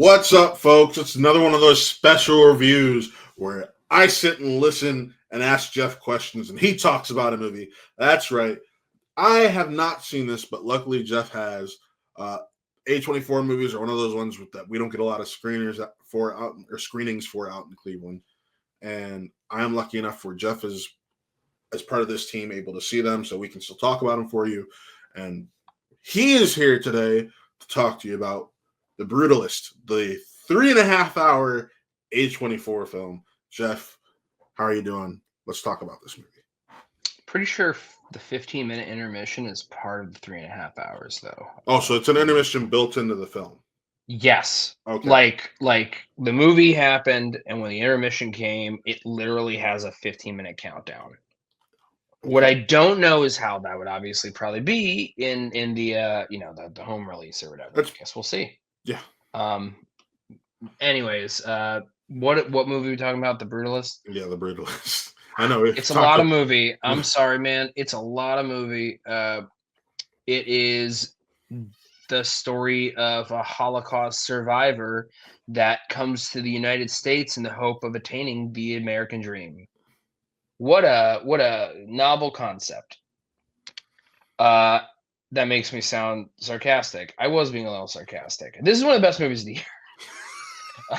What's up, folks? It's another one of those special reviews where I sit and listen and ask Geoff questions and he talks about a movie. That's right. I have not seen this, but luckily Geoff has. A24 movies are one of those ones that we don't get a lot of screeners for out or screenings for out in Cleveland. And I am lucky enough for Geoff is as part of this team able to see them so we can still talk about them for you. And he is here today to talk to you about The Brutalist, the 3.5 hour A24 film. Geoff, how are you doing? Let's talk about this movie. Pretty sure the 15-minute intermission is part of the 3.5 hours, though. Oh, so it's an intermission built into the film. Yes. Okay. Like the movie happened, and when the intermission came, it literally has a 15-minute countdown. What I don't know is how that would obviously probably be in the the home release or whatever. I guess we'll see. Yeah. Anyways, what movie are we talking about? The Brutalist? Yeah, The Brutalist. I know It's a lot of movie. I'm sorry, man. It's a lot of movie. It is the story of a Holocaust survivor that comes to the United States in the hope of attaining the American dream. What a novel concept. That makes me sound sarcastic. I was being a little sarcastic. This is one of the best movies of the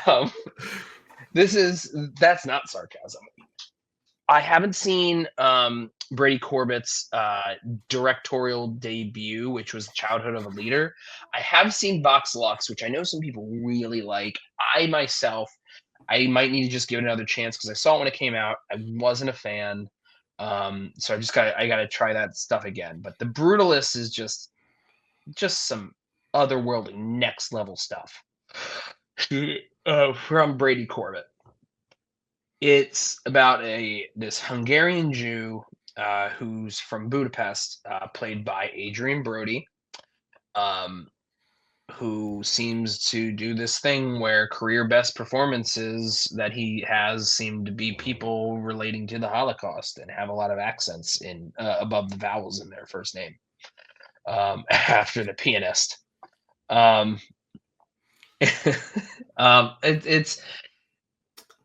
year. That's not sarcasm. I haven't seen Brady Corbett's directorial debut, which was Childhood of a Leader. I have seen Vox Lux, which I know some people really like. I myself, I might need to just give it another chance because I saw it when it came out. I wasn't a fan, so I gotta try that stuff again. But The Brutalist is just some otherworldly, next level stuff from Brady Corbett. It's about this Hungarian Jew who's from Budapest, played by Adrien Brody, who seems to do this thing where career best performances that he has seem to be people relating to the Holocaust and have a lot of accents in above the vowels in their first name after the pianist.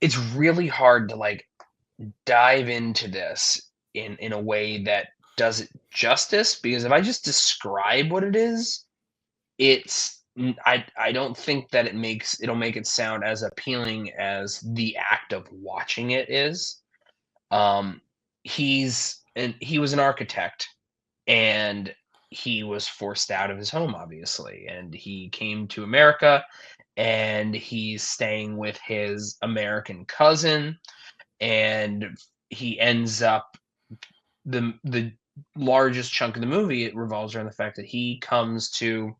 It's really hard to like dive into this in a way that does it justice, because if I just describe what it is, I don't think that it'll make it sound as appealing as the act of watching it is. He was an architect, and he was forced out of his home, obviously, and he came to America, and he's staying with his American cousin, and he ends up the largest chunk of the movie, it revolves around the fact that he comes to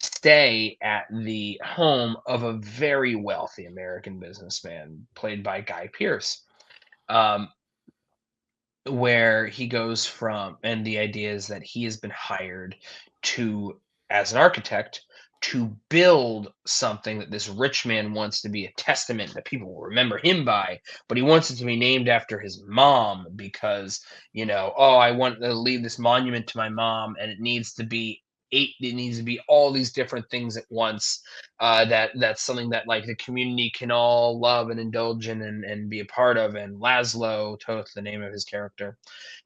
stay at the home of a very wealthy American businessman played by Guy Pearce, where he goes from, and the idea is that he has been hired to, as an architect, to build something that this rich man wants to be a testament that people will remember him by, but he wants it to be named after his mom because, I want to leave this monument to my mom, and it needs to be all these different things at once. That's something that like the community can all love and indulge in and be a part of. And Laszlo Toth, the name of his character,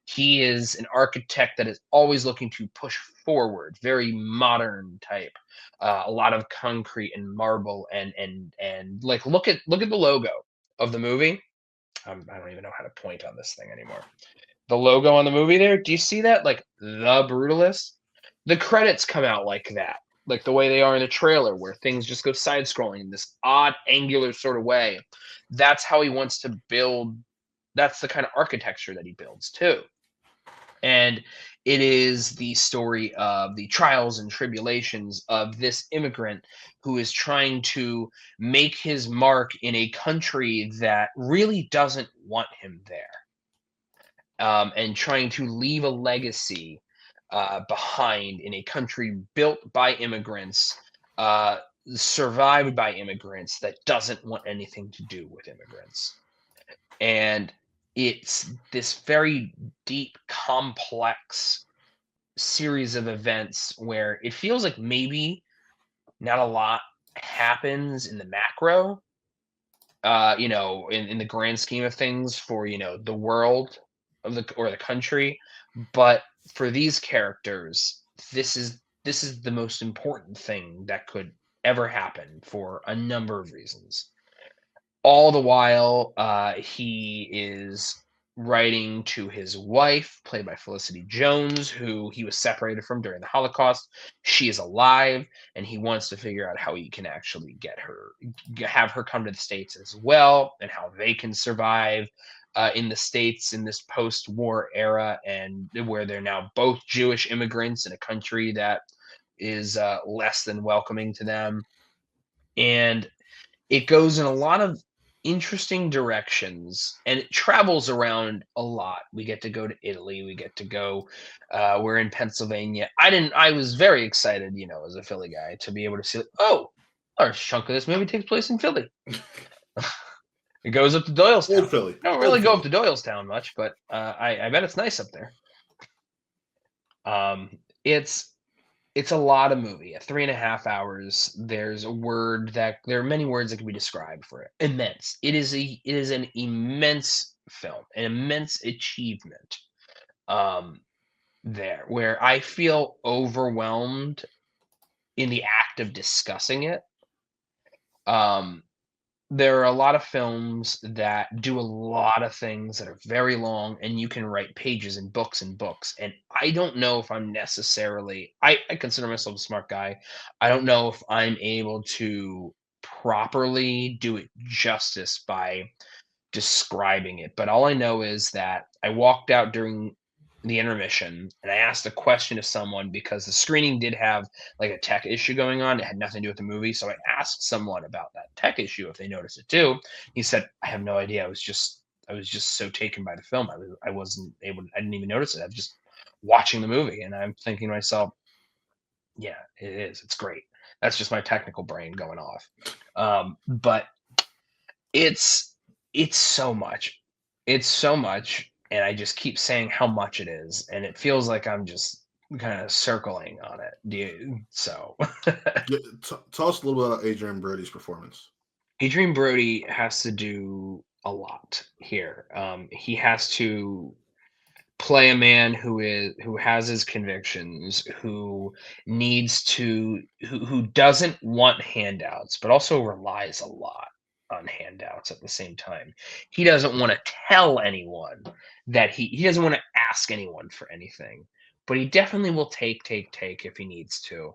he is an architect that is always looking to push forward, very modern type, a lot of concrete and marble, and like look at the logo of the movie. I don't even know how to point on this thing anymore. The logo on the movie there, do you see that? Like The Brutalist? The credits come out like that, like the way they are in the trailer, where things just go side scrolling in this odd angular sort of way. That's how he wants to build. That's the kind of architecture that he builds too. And it is the story of the trials and tribulations of this immigrant who is trying to make his mark in a country that really doesn't want him there, and trying to leave a legacy behind in a country built by immigrants, survived by immigrants, that doesn't want anything to do with immigrants. And it's this very deep, complex series of events where it feels like maybe not a lot happens in the macro, in the grand scheme of things for, the world of the country. But for these characters, this is the most important thing that could ever happen for a number of reasons. All the while, he is writing to his wife, played by Felicity Jones, who he was separated from during the Holocaust. She is alive, and he wants to figure out how he can actually have her come to the States as well, and how they can survive in the States in this post-war era, and where they're now both Jewish immigrants in a country that is less than welcoming to them. And it goes in a lot of interesting directions, and it travels around a lot. We get to go to Italy, we get to go we're in Pennsylvania. I was very excited, as a Philly guy, to be able to see, like, oh, a large chunk of this movie takes place in Philly. It goes up to Doylestown. Old Philly. I don't really go up to Doylestown much, but I bet it's nice up there. It's a lot of movie. At 3.5 hours, there are many words that can be described for it. Immense. It is an immense film, an immense achievement. There, where I feel overwhelmed in the act of discussing it. There are a lot of films that do a lot of things that are very long, and you can write pages and books and books. And I don't know if I'm necessarily, I consider myself a smart guy. I don't know if I'm able to properly do it justice by describing it. But all I know is that I walked out during the intermission and I asked a question to someone because the screening did have like a tech issue going on. It had nothing to do with the movie. So I asked someone about that tech issue if they noticed it too. He said, I have no idea. I was just so taken by the film. I didn't even notice it. I was just watching the movie and I'm thinking to myself, yeah, it is. It's great. That's just my technical brain going off. But it's it's so much. It's so much, and I just keep saying how much it is, and it feels like I'm just kinda circling on it, dude. So Yeah, tell us a little bit about Adrian Brody's performance. Adrien Brody has to do a lot here. He has to play a man who has his convictions, who doesn't want handouts, but also relies a lot on handouts at the same time. He doesn't want to tell anyone that he doesn't want to ask anyone for anything, but he definitely will take if he needs to.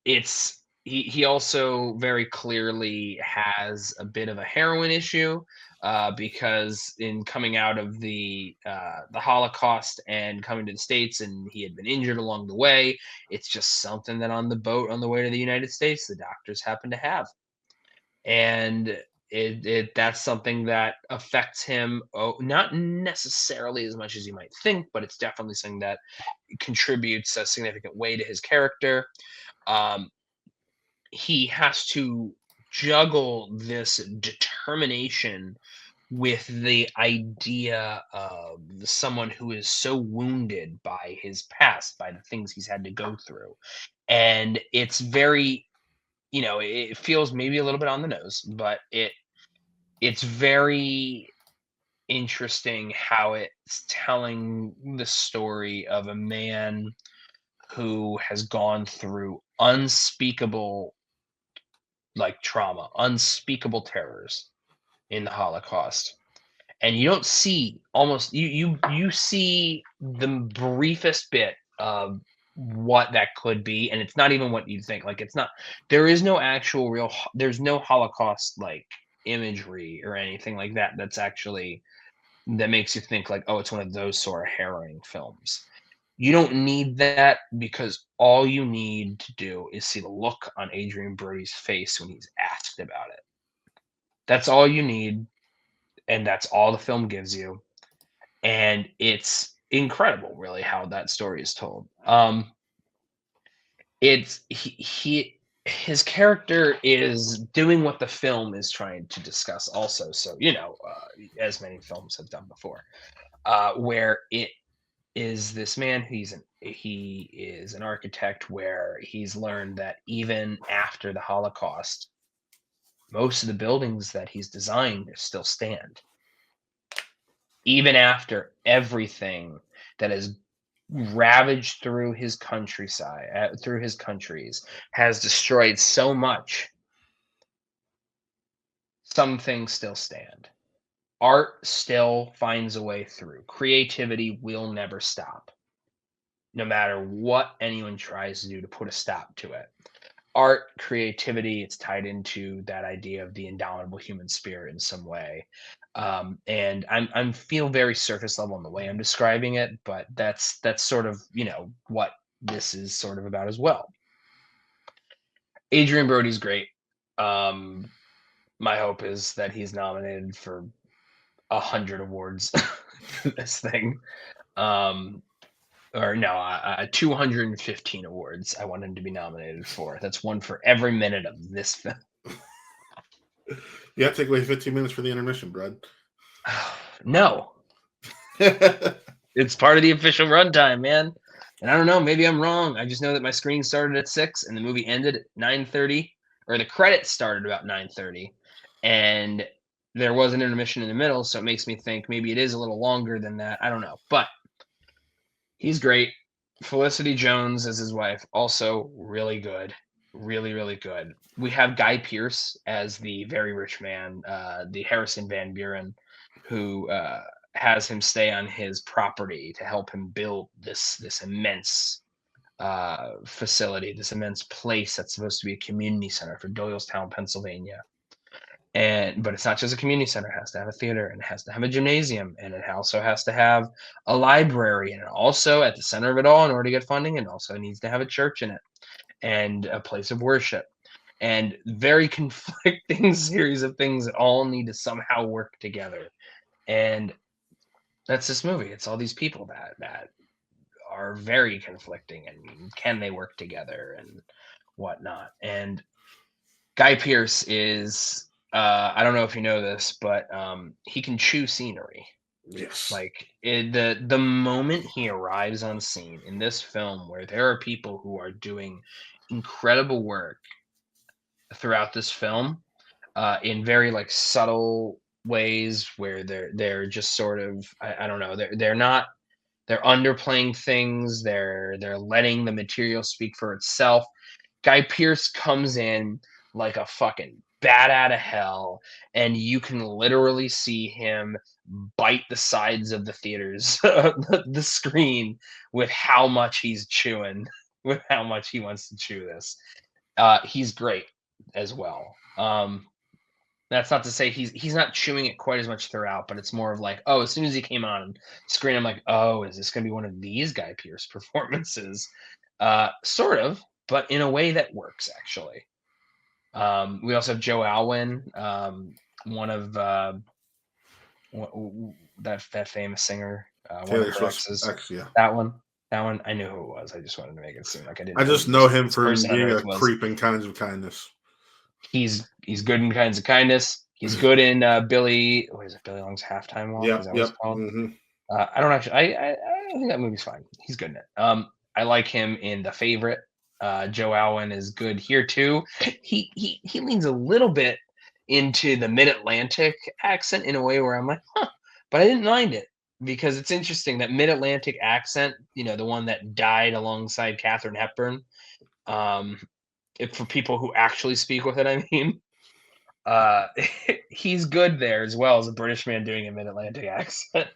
It's he also very clearly has a bit of a heroin issue because in coming out of the Holocaust and coming to the States, and he had been injured along the way. It's just something that on the boat on the way to the United States, the doctors happen to have, and that's something that affects him. Oh, not necessarily as much as you might think, but it's definitely something that contributes a significant way to his character. Um, he has to juggle this determination with the idea of someone who is so wounded by his past, by the things he's had to go through. And it's very, it feels maybe a little bit on the nose, but it's very interesting how it's telling the story of a man who has gone through unspeakable like trauma, unspeakable terrors in the Holocaust. And you don't see almost you see the briefest bit of what that could be, and it's not even what you think. Like, it's not, there is no actual there's no Holocaust like imagery or anything like that that makes you think like, oh, it's one of those sort of harrowing films. You don't need that because all you need to do is see the look on Adrian Brody's face when he's asked about it. That's all you need, and that's all the film gives you. And it's incredible, really, how that story is told. It's his character is doing what the film is trying to discuss, also. So, as many films have done before, where is this man. He is an architect where he's learned that even after the Holocaust, most of the buildings that he's designed still stand. Even after everything that has ravaged through his countryside, through his countries, has destroyed so much, some things still stand. Art still finds a way through. Creativity will never stop, no matter what anyone tries to do to put a stop to it. Art, creativity, it's tied into that idea of the indomitable human spirit in some way. And I'm feel very surface level in the way I'm describing it, but that's sort of what this is sort of about as well. Adrien Brody's great. My hope is that he's nominated for 100 awards for this thing. Or no, 215 awards I want him to be nominated for. That's one for every minute of this film. You have to take away 15 minutes for the intermission, Brad. No. It's part of the official runtime, man. And I don't know, maybe I'm wrong. I just know that my screen started at 6 and the movie ended at 9:30, or the credits started about 9:30, and there was an intermission in the middle, so it makes me think maybe it is a little longer than that. I don't know, but he's great. Felicity Jones as his wife, also really good. Really, really good. We have Guy Pearce as the very rich man, the Harrison Van Buren, who has him stay on his property to help him build this immense facility, this immense place that's supposed to be a community center for Doylestown, Pennsylvania. But it's not just a community center. It has to have a theater, and it has to have a gymnasium, and it also has to have a library, and also at the center of it all, in order to get funding, it also needs to have a church in it and a place of worship, and very conflicting series of things that all need to somehow work together. And that's this movie. It's all these people that are very conflicting, and can they work together and whatnot. And Guy Pearce is I don't know if you know this, but he can chew scenery. Yes. Like the moment he arrives on scene in this film, where there are people who are doing incredible work throughout this film, in very like subtle ways, where they're just sort of I don't know, they're underplaying things, they're letting the material speak for itself. Guy Pearce comes in like a fucking bat out of hell, and you can literally see him bite the sides of the theaters, the screen, with how much he's chewing, with how much he wants to chew this. He's great as well. That's not to say he's not chewing it quite as much throughout, but it's more of like, oh, as soon as he came on screen, I'm like, oh, is this going to be one of these Guy Pearce performances? Sort of, but in a way that works, actually. We also have Joe Alwyn, one of that famous singer, one of her exes. Yeah. That one, I knew who it was. I just wanted to make it seem like I didn't. I just know him for being a creep in Kinds of Kindness. He's good in Kinds of Kindness. He's good in Billy. What is it? Billy Long's Halftime Walk. Yeah, Is that what it's called? Mm-hmm. I don't actually. I think that movie's fine. He's good in it. I like him in The Favorite. Joe Alwyn is good here too. He leans a little bit into the Mid-Atlantic accent in a way where I'm like, huh, but I didn't mind it, because it's interesting that Mid-Atlantic accent. The one that died alongside Katharine Hepburn. For people who actually speak with it, I mean, he's good there as well as a British man doing a Mid-Atlantic accent.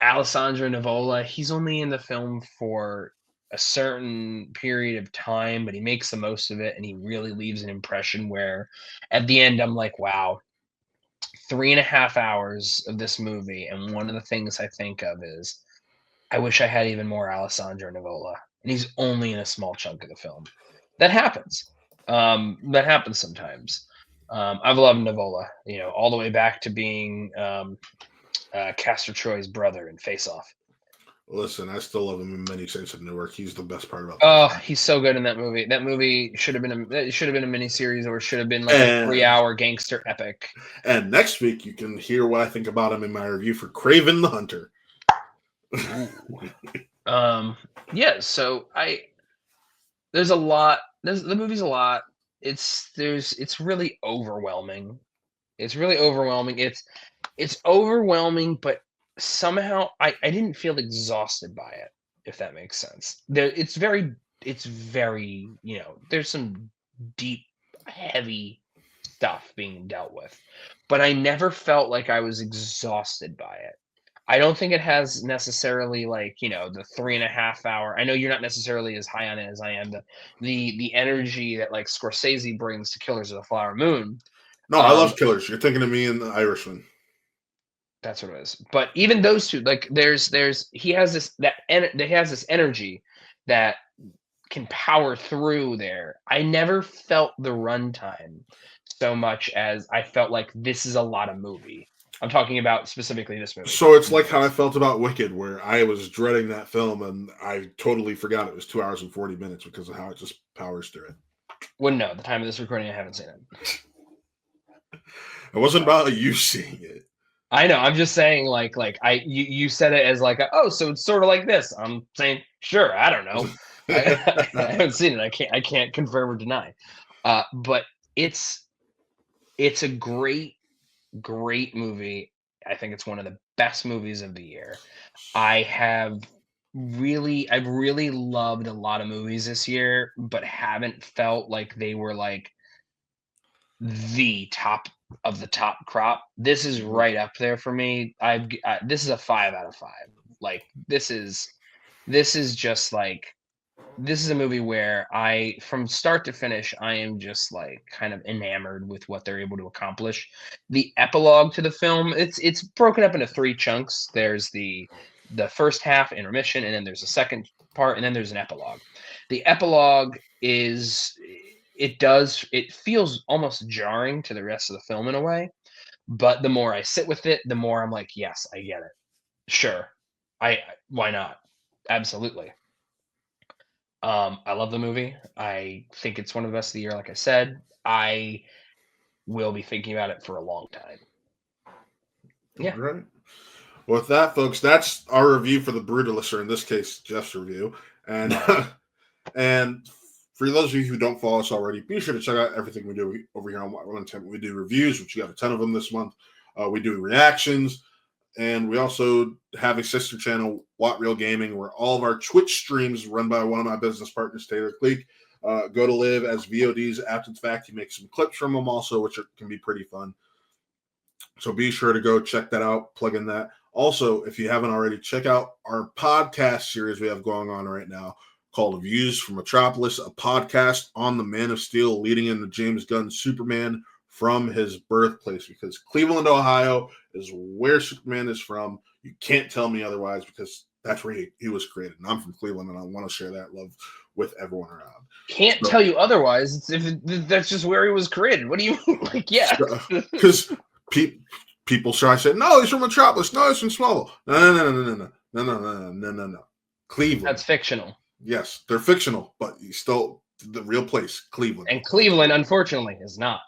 Alessandro Nivola, he's only in the film for a certain period of time, but he makes the most of it, and he really leaves an impression where at the end I'm like, wow, 3.5 hours of this movie, and one of the things I think of is, I wish I had even more Alessandro Nivola, and he's only in a small chunk of the film. That happens. That happens sometimes. I've loved Nivola, all the way back to being Castor Troy's brother in Face Off. Listen, I still love him in Many Saints of Newark. He's the best part about. Oh, he's so good in that movie. That movie should have been a miniseries, or should have been like a 3-hour gangster epic. And next week you can hear what I think about him in my review for Craven the Hunter. Yeah, so there's a lot. The movie's a lot. It's really overwhelming. It's really overwhelming. It's overwhelming, but somehow I didn't feel exhausted by it, if that makes sense. It's very, there's some deep, heavy stuff being dealt with, but I never felt like I was exhausted by it. I don't think it has necessarily like, the 3.5 hour. I know you're not necessarily as high on it as I am. The energy that like Scorsese brings to Killers of the Flower Moon. No, I Um, love Killers. You're thinking of me and the Irishman. That's what it is. But even those two, like there's he has he has this energy that can power through there. I never felt the runtime so much as I felt like this is a lot of movie. I'm talking about specifically this movie, So it's like how I Brutalist. felt about Wicked, where I was dreading that film and I totally forgot it was 2 hours and 40 minutes because of how it just powers through it. Well, no, the time of this recording, I haven't seen it. It wasn't So about you seeing it. I know. I'm just saying, you said it as like, oh, so it's sort of like this. I'm saying, sure. I don't know. I haven't seen it. I can't confirm or deny. But it's it's a great movie. I think it's one of the best movies of the year. I've really loved a lot of movies this year, but haven't felt like they were like the top of the top crop. This is right up there for me. This is a 5 out of 5. Like this is just like this is a movie where from start to finish, I am just like kind of enamored with what they're able to accomplish. The epilogue to the film, it's broken up into three chunks. There's the first half intermission, and then there's a second part, and then there's an epilogue. The epilogue it feels almost jarring to the rest of the film in a way, but the more I sit with it, the more I'm like, yes, I get it. Sure. Why not? Absolutely. I love the movie. I think it's one of the best of the year, like I said. I will be thinking about it for a long time. All Yeah. right. Well, with that, folks, that's our review for the Brutalist, or in this case, Jeff's review. And and for those of you who don't follow us already, be sure to check out everything we do over here on Runtime. We do reviews, which you got a ton of them this month. We do reactions, and we also have a sister channel, What Real Gaming, where all of our Twitch streams run by one of my business partners, Taylor Cleek, go to live as VODs after the fact. He makes some clips from them also, which can be pretty fun. So be sure to go check that out, plug in that. Also, if you haven't already, check out our podcast series we have going on right now called Views from Metropolis, a podcast on the Man of Steel leading into James Gunn's Superman from his birthplace, because Cleveland, Ohio is where Superman is from. You can't tell me otherwise, because that's where he was created. And I'm from Cleveland, and I want to share that love with everyone around. Can't tell you otherwise. That's just where he was created. What do you mean? Like, yeah. Because people try to say, no, he's from Metropolis. No, he's from Smallville. No. Cleveland. That's fictional. Yes, they're fictional, but he's still the real place, Cleveland. And Cleveland, unfortunately, is not.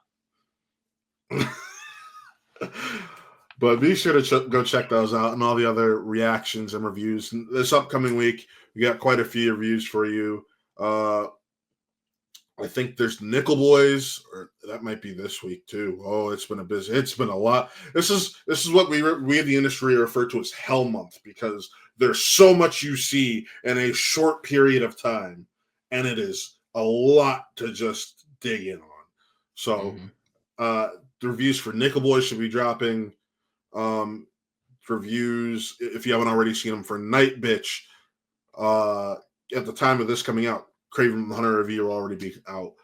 But be sure to go check those out and all the other reactions and reviews. And this upcoming week, we got quite a few reviews for you. I think there's Nickel Boys, or that might be this week too. Oh, it's been a lot. This is what we in the industry refer to as Hell Month, because there's so much you see in a short period of time, and it is a lot to just dig in on. So, the reviews for Nickel Boys should be dropping. Reviews, if you haven't already seen them, for Night Bitch, at the time of this coming out, Craven the Hunter review will already be out.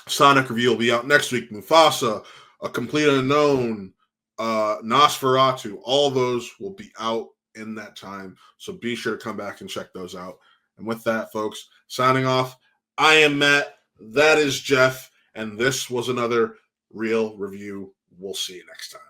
Sonic review will be out next week. Mufasa, A Complete Unknown, Nosferatu, all those will be out in that time. So be sure to come back and check those out. And with that, folks, signing off, I am Matt. That is Geoff. And this was another Real Review. We'll see you next time.